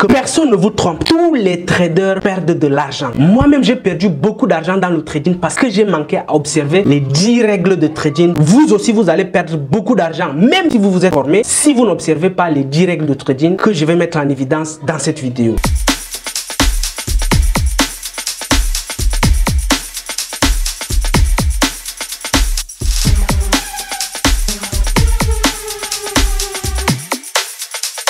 que personne ne vous trompe. Tous les traders perdent de l'argent. Moi-même, j'ai perdu beaucoup d'argent dans le trading parce que j'ai manqué à observer les 10 règles de trading. Vous aussi, vous allez perdre beaucoup d'argent, même si vous vous êtes formé, si vous n'observez pas les 10 règles de trading que je vais mettre en évidence dans cette vidéo.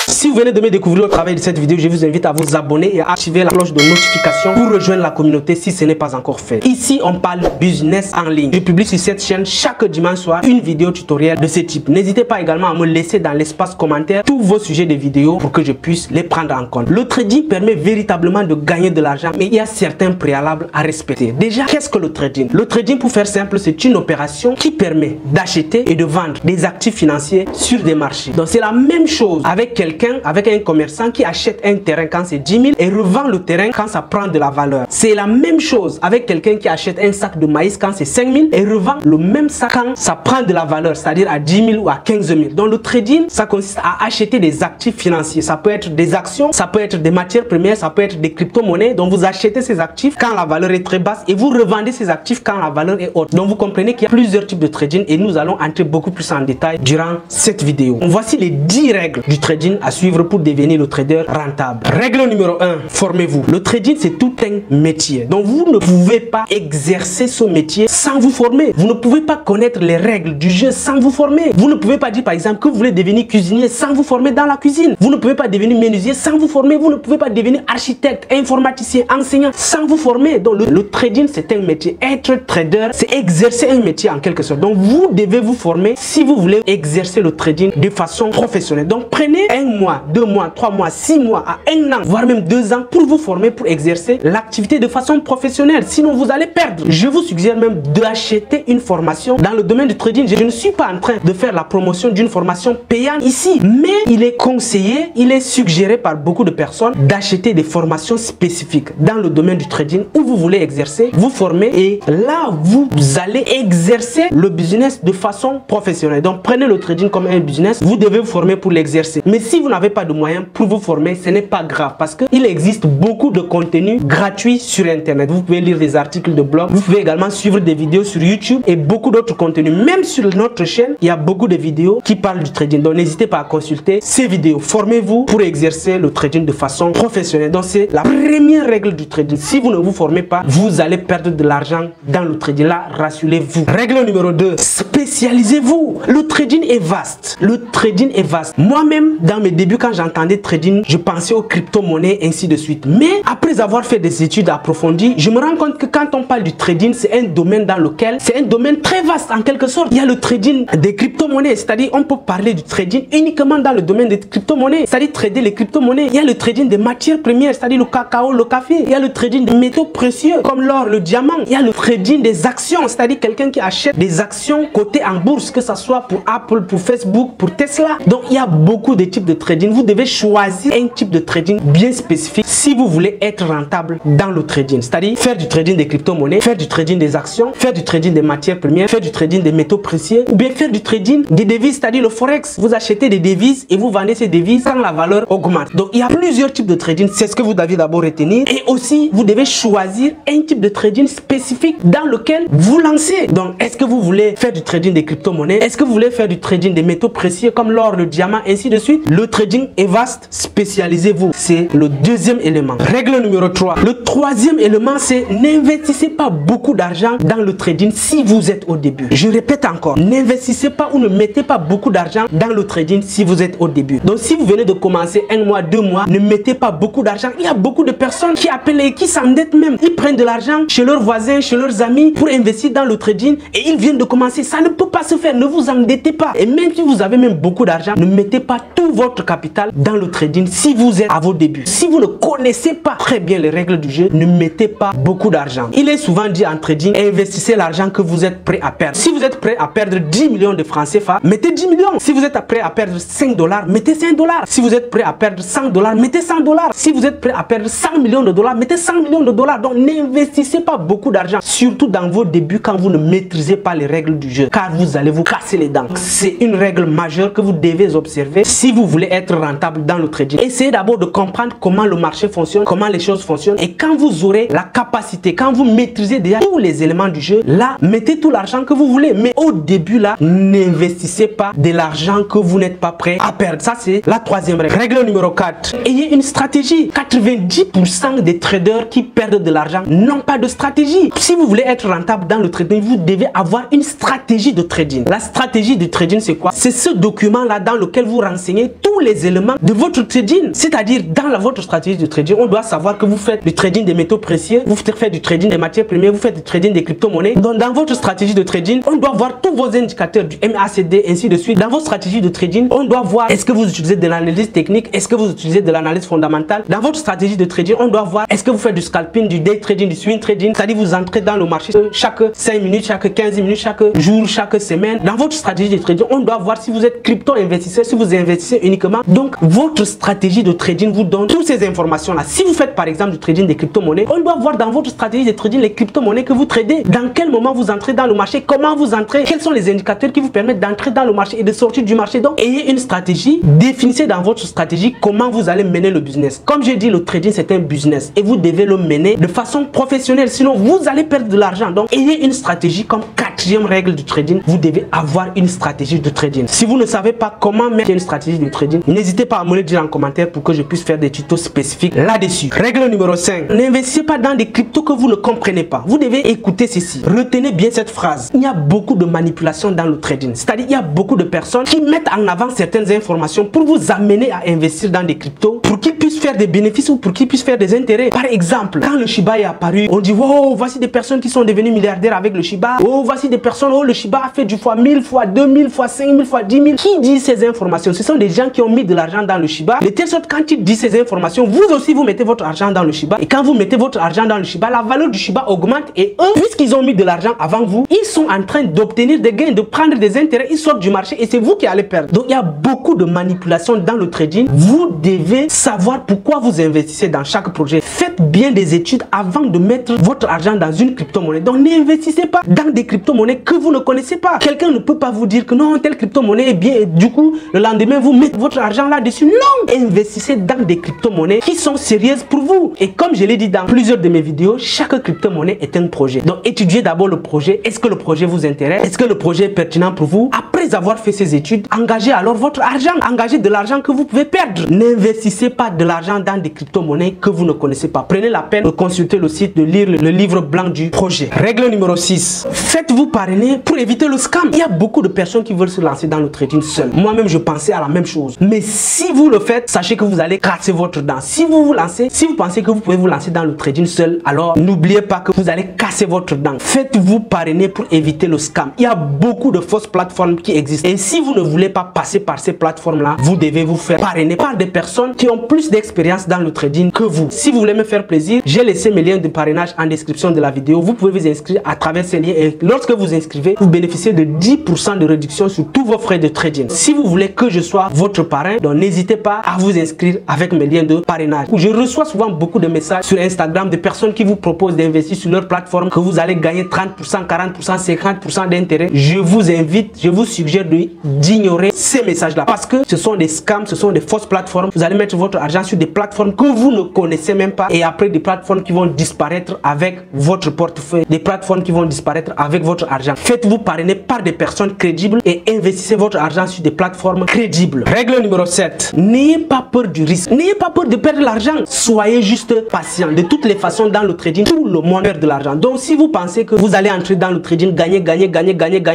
Si vous venez de me découvrir au travail de cette vidéo, je vous invite à vous abonner et à activer la cloche de notification pour rejoindre la communauté si ce n'est pas encore fait. Ici, on parle business en ligne. Je publie sur cette chaîne chaque dimanche soir une vidéo tutoriel de ce type. N'hésitez pas également à me laisser dans l'espace commentaire tous vos sujets de vidéos pour que je puisse les prendre en compte. Le trading permet véritablement de gagner de l'argent, mais il y a certains préalables à respecter. Déjà, qu'est-ce que le trading? Le trading, pour faire simple, c'est une opération qui permet d'acheter et de vendre des actifs financiers sur des marchés. Donc, c'est la même chose avec quelqu'un, avec un commerçant qui achète un terrain quand c'est 10 000 et revend le terrain quand ça prend de la valeur. C'est la même chose avec quelqu'un qui achète un sac de maïs quand c'est 5 000 et revend le même sac quand ça prend de la valeur, c'est-à-dire à 10 000 ou à 15 000. Donc le trading, ça consiste à acheter des actifs financiers. Ça peut être des actions, ça peut être des matières premières, ça peut être des crypto-monnaies. Donc vous achetez ces actifs quand la valeur est très basse et vous revendez ces actifs quand la valeur est haute. Donc vous comprenez qu'il y a plusieurs types de trading et nous allons entrer beaucoup plus en détail durant cette vidéo. Voici les 10 règles du trading à suivre pour devenir le trader rentable. Règle numéro 1, formez-vous. Le trading, c'est tout un métier. Donc vous ne pouvez pas exercer ce métier sans vous former. Vous ne pouvez pas connaître les règles du jeu sans vous former. Vous ne pouvez pas dire par exemple que vous voulez devenir cuisinier sans vous former dans la cuisine. Vous ne pouvez pas devenir menuisier sans vous former. Vous ne pouvez pas devenir architecte, informaticien, enseignant sans vous former. Donc le trading, c'est un métier. Être trader, c'est exercer un métier en quelque sorte. Donc vous devez vous former si vous voulez exercer le trading de façon professionnelle. Donc prenez 1 mois, 2 mois, 3 mois, 6 mois à 1 an, voire même 2 ans pour vous former, pour exercer l'activité de façon professionnelle. Sinon, vous allez perdre. Je vous suggère même d'acheter une formation dans le domaine du trading. Je ne suis pas en train de faire la promotion d'une formation payante ici, mais il est conseillé, il est suggéré par beaucoup de personnes d'acheter des formations spécifiques dans le domaine du trading où vous voulez exercer, vous former et là, vous allez exercer le business de façon professionnelle. Donc, prenez le trading comme un business. Vous devez vous former pour l'exercer. Mais si vous n'avez pas de moyens pour vous former, ce n'est pas grave parce qu'il existe beaucoup de contenu gratuit sur internet. Vous pouvez lire des articles de blog, vous pouvez également suivre des vidéos sur YouTube et beaucoup d'autres contenus. Même sur notre chaîne, il y a beaucoup de vidéos qui parlent du trading. Donc n'hésitez pas à consulter ces vidéos. Formez-vous pour exercer le trading de façon professionnelle. Donc c'est la première règle du trading. Si vous ne vous formez pas, vous allez perdre de l'argent dans le trading. Là, rassurez-vous. Règle numéro 2, spécialisez-vous. Le trading est vaste. Le trading est vaste. Moi-même, dans mes débuts, quand j'entendais trading, je pensais aux crypto-monnaies, ainsi de suite. Mais après avoir fait des études approfondies, je me rends compte que quand on parle du trading, c'est un domaine dans lequel, c'est un domaine très vaste en quelque sorte. Il y a le trading des crypto-monnaies, c'est-à-dire on peut parler du trading uniquement dans le domaine des crypto-monnaies, c'est-à-dire trader les crypto-monnaies. Il y a le trading des matières premières, c'est-à-dire le cacao, le café. Il y a le trading des métaux précieux comme l'or, le diamant. Il y a le trading des actions, c'est-à-dire quelqu'un qui achète des actions cotées en bourse, que ce soit pour Apple, pour Facebook, pour Tesla. Donc il y a beaucoup de types de trading. Vous devez choisir un type de trading bien spécifique si vous voulez être rentable dans le trading, c'est-à-dire faire du trading des crypto-monnaies, faire du trading des actions, faire du trading des matières premières, faire du trading des métaux précieux ou bien faire du trading des devises, c'est-à-dire le forex. Vous achetez des devises et vous vendez ces devises quand la valeur augmente. Donc il y a plusieurs types de trading, c'est ce que vous devez d'abord retenir et aussi vous devez choisir un type de trading spécifique dans lequel vous lancez. Donc est-ce que vous voulez faire du trading des crypto-monnaies? Est-ce que vous voulez faire du trading des métaux précieux comme l'or, le diamant, ainsi de suite? Le trading est vaste, spécialisez-vous. C'est le deuxième élément. Règle numéro 3. Le troisième élément, c'est n'investissez pas beaucoup d'argent dans le trading si vous êtes au début. Je répète encore, n'investissez pas ou ne mettez pas beaucoup d'argent dans le trading si vous êtes au début. Donc si vous venez de commencer 1 mois, 2 mois, ne mettez pas beaucoup d'argent. Il y a beaucoup de personnes qui appellent et qui s'endettent même. Ils prennent de l'argent chez leurs voisins, chez leurs amis pour investir dans le trading et ils viennent de commencer. Ça ne peut pas se faire. Ne vous endettez pas. Et même si vous avez même beaucoup d'argent, ne mettez pas tout votre capital dans le trading si vous êtes à vos débuts. Si vous ne connaissez pas très bien les règles du jeu, ne mettez pas beaucoup d'argent. Il est souvent dit en trading, investissez l'argent que vous êtes prêt à perdre. Si vous êtes prêt à perdre 10 millions de francs CFA, mettez 10 millions. Si vous êtes prêt à perdre 5 $, mettez 5 $. Si vous êtes prêt à perdre 100 $, mettez 100 $. Si vous êtes prêt à perdre 100 millions de dollars, mettez 100 millions de dollars. Donc n'investissez pas beaucoup d'argent, surtout dans vos débuts quand vous ne maîtrisez pas les règles du jeu, car vous allez vous casser les dents. C'est une règle majeure que vous devez observer si vous voulez être rentable dans le trading, essayez d'abord de comprendre comment le marché fonctionne, comment les choses fonctionnent. Et quand vous aurez la capacité, quand vous maîtrisez déjà tous les éléments du jeu, là, mettez tout l'argent que vous voulez. Mais au début, là, n'investissez pas de l'argent que vous n'êtes pas prêt à perdre. Ça, c'est la troisième règle. Règle numéro 4. Ayez une stratégie. 90% des traders qui perdent de l'argent n'ont pas de stratégie. Si vous voulez être rentable dans le trading, vous devez avoir une stratégie de trading. La stratégie de trading, c'est quoi? C'est ce document-là dans lequel vous renseignez tous les éléments de votre trading. C'est-à-dire, dans votre stratégie de trading, on doit savoir que vous faites du trading des métaux précieux, vous faites du trading des matières premières, vous faites du trading des crypto-monnaies. Donc, dans votre stratégie de trading, on doit voir tous vos indicateurs du MACD, ainsi de suite. Dans votre stratégie de trading, on doit voir est-ce que vous utilisez de l'analyse technique, est-ce que vous utilisez de l'analyse fondamentale. Dans votre stratégie de trading, on doit voir est-ce que vous faites du scalping, du day trading, du swing trading, c'est-à-dire vous entrez dans le marché chaque 5 minutes, chaque 15 minutes, chaque jour, chaque semaine. Dans votre stratégie de trading, on doit voir si vous êtes crypto-investisseur, si vous investissez uniquement. Donc, votre stratégie de trading vous donne toutes ces informations-là. Si vous faites par exemple du trading des crypto-monnaies, on doit voir dans votre stratégie de trading les crypto-monnaies que vous tradez. Dans quel moment vous entrez dans le marché, comment vous entrez, quels sont les indicateurs qui vous permettent d'entrer dans le marché et de sortir du marché. Donc, ayez une stratégie, définissez dans votre stratégie comment vous allez mener le business. Comme j'ai dit, le trading c'est un business et vous devez le mener de façon professionnelle, sinon vous allez perdre de l'argent. Donc, ayez une stratégie. Comme quatrième règle du trading, vous devez avoir une stratégie de trading. Si vous ne savez pas comment mettre une stratégie de trading, n'hésitez pas à me le dire en commentaire pour que je puisse faire des tutos spécifiques là-dessus. Règle numéro 5. N'investissez pas dans des cryptos que vous ne comprenez pas. Vous devez écouter ceci. Retenez bien cette phrase. Il y a beaucoup de manipulation dans le trading. C'est-à-dire, il y a beaucoup de personnes qui mettent en avant certaines informations pour vous amener à investir dans des cryptos pour qu'ils puissent faire des bénéfices ou pour qu'ils puissent faire des intérêts. Par exemple, quand le Shiba est apparu, on dit wow, voici des personnes qui sont devenues milliardaires avec le Shiba. Oh, voici des personnes, oh, le Shiba a fait du fois 1000 fois, 2000 fois, 5000 fois, 10 000. Qui dit ces informations? Ce sont des gens qui ont mis de l'argent dans le Shiba. De telle sorte, quand ils disent ces informations, vous aussi, vous mettez votre argent dans le Shiba. Et quand vous mettez votre argent dans le Shiba, la valeur du Shiba augmente. Et eux, puisqu'ils ont mis de l'argent avant vous, ils sont en train d'obtenir des gains, de prendre des intérêts. Ils sortent du marché et c'est vous qui allez perdre. Donc, il y a beaucoup de manipulation dans le trading. Vous devez savoir pourquoi vous investissez dans chaque projet. Faites bien des études avant de mettre votre argent dans une crypto-monnaie. Donc, n'investissez pas dans des crypto-monnaies que vous ne connaissez pas. Quelqu'un ne peut pas vous dire que non, telle crypto-monnaie est bien et du coup, le lendemain, vous mettez votre argent là-dessus. Non! Investissez dans des crypto-monnaies qui sont sérieuses pour vous. Et comme je l'ai dit dans plusieurs de mes vidéos, chaque crypto-monnaie est un projet. Donc, étudiez d'abord le projet. Est-ce que le projet vous intéresse? Est-ce que le projet est pertinent pour vous? Après avoir fait ces études, engagez alors votre argent. Engagez de l'argent que vous pouvez perdre. N'investissez pas de l'argent dans des crypto-monnaies que vous ne connaissez pas. Prenez la peine de consulter le site, de lire le livre blanc du projet. Règle numéro 6. Faites-vous parrainer pour éviter le scam. Il y a beaucoup de personnes qui veulent se lancer dans le trading seul. Moi-même, je pensais à la même chose. Mais si vous le faites, sachez que vous allez casser votre dent. Si vous vous lancez, si vous pensez que vous pouvez vous lancer dans le trading seul, alors n'oubliez pas que vous allez casser votre dent. Faites-vous parrainer pour éviter le scam. Il y a beaucoup de fausses plateformes qui existent. Et si vous ne voulez pas passer par ces plateformes-là, vous devez vous faire parrainer par des personnes qui ont plus d'expérience dans le trading que vous. Si vous voulez me faire plaisir, j'ai laissé mes liens de parrainage en description de la vidéo. Vous pouvez vous inscrire à travers ces liens et lorsque vous inscrivez, vous bénéficiez de 10% de réduction sur tous vos frais de trading. Si vous voulez que je sois votre parrain, donc n'hésitez pas à vous inscrire avec mes liens de parrainage. Je reçois souvent beaucoup de messages sur Instagram de personnes qui vous proposent d'investir sur leur plateforme, que vous allez gagner 30%, 40%, 50% d'intérêt. Je vous invite, je vous suggère d'ignorer ces messages-là parce que ce sont des scams, ce sont des fausses plateformes. Vous allez mettre votre argent sur des plateformes que vous ne connaissez même pas et après des plateformes qui vont disparaître avec votre portefeuille, des plateformes qui vont disparaître avec votre argent. Faites-vous parrainer par des personnes crédibles et investissez votre argent sur des plateformes crédibles. Règle numéro 7. N'ayez pas peur du risque. N'ayez pas peur de perdre l'argent. Soyez juste patient. De toutes les façons, dans le trading, tout le monde perd de l'argent. Donc, si vous pensez que vous allez entrer dans le trading, gagner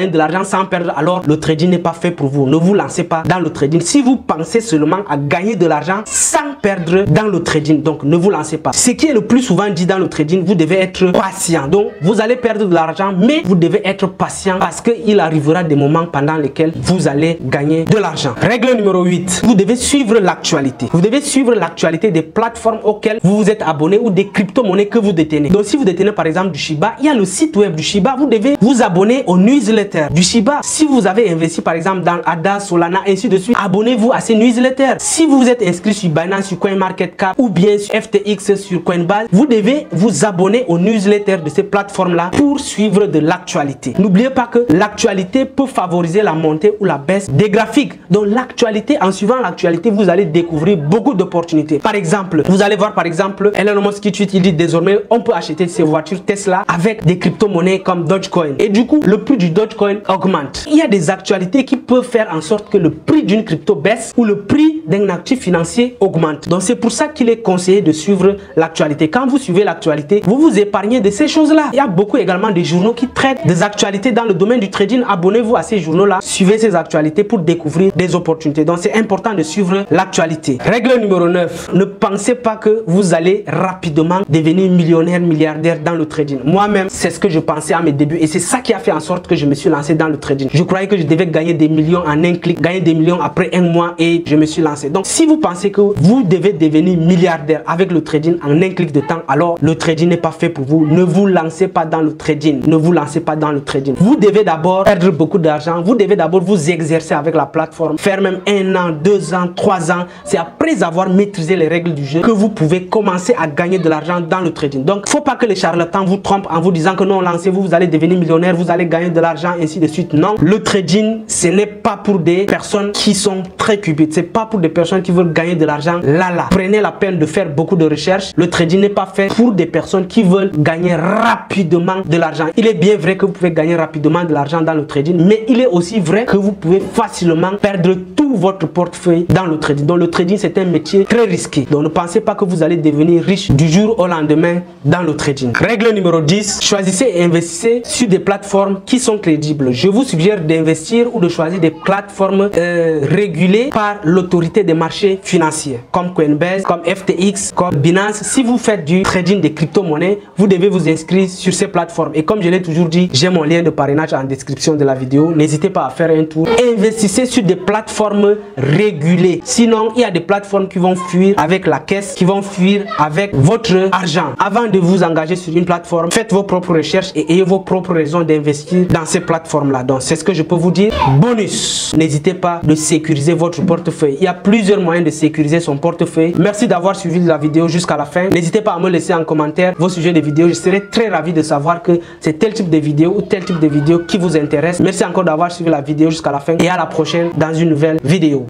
de l'argent sans perdre, alors le trading n'est pas fait pour vous. Ne vous lancez pas dans le trading. Si vous pensez seulement à gagner de l'argent sans perdre dans le trading, donc ne vous lancez pas. Ce qui est le plus souvent dit dans le trading, vous devez être patient. Donc, vous allez perdre de l'argent, mais vous devez être patient parce qu'il arrivera des moments pendant lesquels vous allez gagner de l'argent. Règle numéro 8. Vous devez suivre l'actualité. Vous devez suivre l'actualité des plateformes auxquelles vous vous êtes abonné ou des crypto-monnaies que vous détenez. Donc, si vous détenez par exemple du Shiba, il y a le site web du Shiba. Vous devez vous abonner aux newsletters du Shiba. Si vous avez investi par exemple dans ADA, Solana, ainsi de suite, abonnez-vous à ces newsletters. Si vous vous êtes inscrit sur Binance, sur CoinMarketCap ou bien sur FTX, sur Coinbase, vous devez vous abonner aux newsletters de ces plateformes-là pour suivre de l'actualité. N'oubliez pas que l'actualité peut favoriser la montée ou la baisse des graphiques. Donc l'actualité, en suivant l'actualité, vous allez découvrir beaucoup d'opportunités. Par exemple, vous allez voir par exemple, Elon Musk qui tweet, il dit désormais on peut acheter ces voitures Tesla avec des crypto-monnaies comme Dogecoin. Et du coup, le prix du Dogecoin augmente. Il y a des actualités qui peuvent faire en sorte que le prix d'une crypto baisse ou le prix d'un actif financier augmente. Donc c'est pour ça qu'il est conseillé de suivre l'actualité. Quand vous suivez l'actualité, vous vous épargnez de ces choses-là. Il y a beaucoup également des journaux qui traitent des actualités dans le domaine du trading. Abonnez-vous à ces journaux-là, suivez ces actualités pour découvrir des opportunités. Donc c'est important de suivre l'actualité. Règle numéro 9, ne pensez pas que vous allez rapidement devenir millionnaire, milliardaire dans le trading. Moi-même, c'est ce que je pensais à mes débuts et c'est ça qui a fait en sorte que je me suis lancé dans le trading. Je croyais que je devais gagner des millions en un clic, gagner des millions après un mois et je me suis lancé. Donc si vous pensez que vous devez devenir milliardaire avec le trading en un clic de temps, alors le trading n'est pas fait pour vous. Ne vous lancez pas dans le trading. Ne vous lancez pas dans le trading. Vous devez d'abord perdre beaucoup d'argent. Vous devez d'abord vous exercer avec la plateforme. Faire même 1 an, 2 ans, 3 ans. C'est après avoir maîtrisé les règles du jeu que vous pouvez commencer à gagner de l'argent dans le trading. Donc, faut pas que les charlatans vous trompent en vous disant que non, lancez-vous, vous allez devenir millionnaire, vous allez gagner de l'argent, ainsi de suite. Non, le trading, ce n'est pas pour des personnes qui sont très cupides. C'est pas pour des personnes qui veulent gagner de l'argent là. Prenez la peine de faire beaucoup de recherches. Le trading n'est pas fait pour des personnes qui veulent gagner rapidement de l'argent. Il est bien vrai que vous pouvez gagner rapidement de l'argent dans le trading, mais il est aussi vrai que vous pouvez facilement perdre tout votre portefeuille dans le trading. Donc le trading, c'est un métier très risqué. Donc ne pensez pas que vous allez devenir riche du jour au lendemain dans le trading. Règle numéro 10, choisissez et investissez sur des plateformes qui sont crédibles. Je vous suggère d'investir ou de choisir des plateformes régulées par l'autorité des marchés financiers, comme Coinbase, comme FTX, comme Binance. Si vous faites du trading des crypto-monnaies, vous devez vous inscrire sur ces plateformes. Et comme je l'ai toujours dit, j'ai mon lien de parrainage en description de la vidéo. N'hésitez pas à faire un tour. Investissez sur des plateformes régulées. Sinon, il y a des plateformes qui vont fuir avec la caisse, qui vont fuir avec votre argent. Avant de vous engager sur une plateforme, faites vos propres recherches et ayez vos propres raisons d'investir dans ces plateformes-là. Donc, c'est ce que je peux vous dire. Bonus, n'hésitez pas de sécuriser votre portefeuille. Il y a plusieurs moyens de sécuriser son portefeuille. Merci d'avoir suivi la vidéo jusqu'à la fin. N'hésitez pas à me laisser en commentaire vos sujets de vidéo. Je serai très ravi de savoir que c'est tel type de vidéo ou tel type de vidéo qui vous intéresse. Merci encore d'avoir suivi la vidéo jusqu'à la fin et à la prochaine dans une nouvelle vidéo.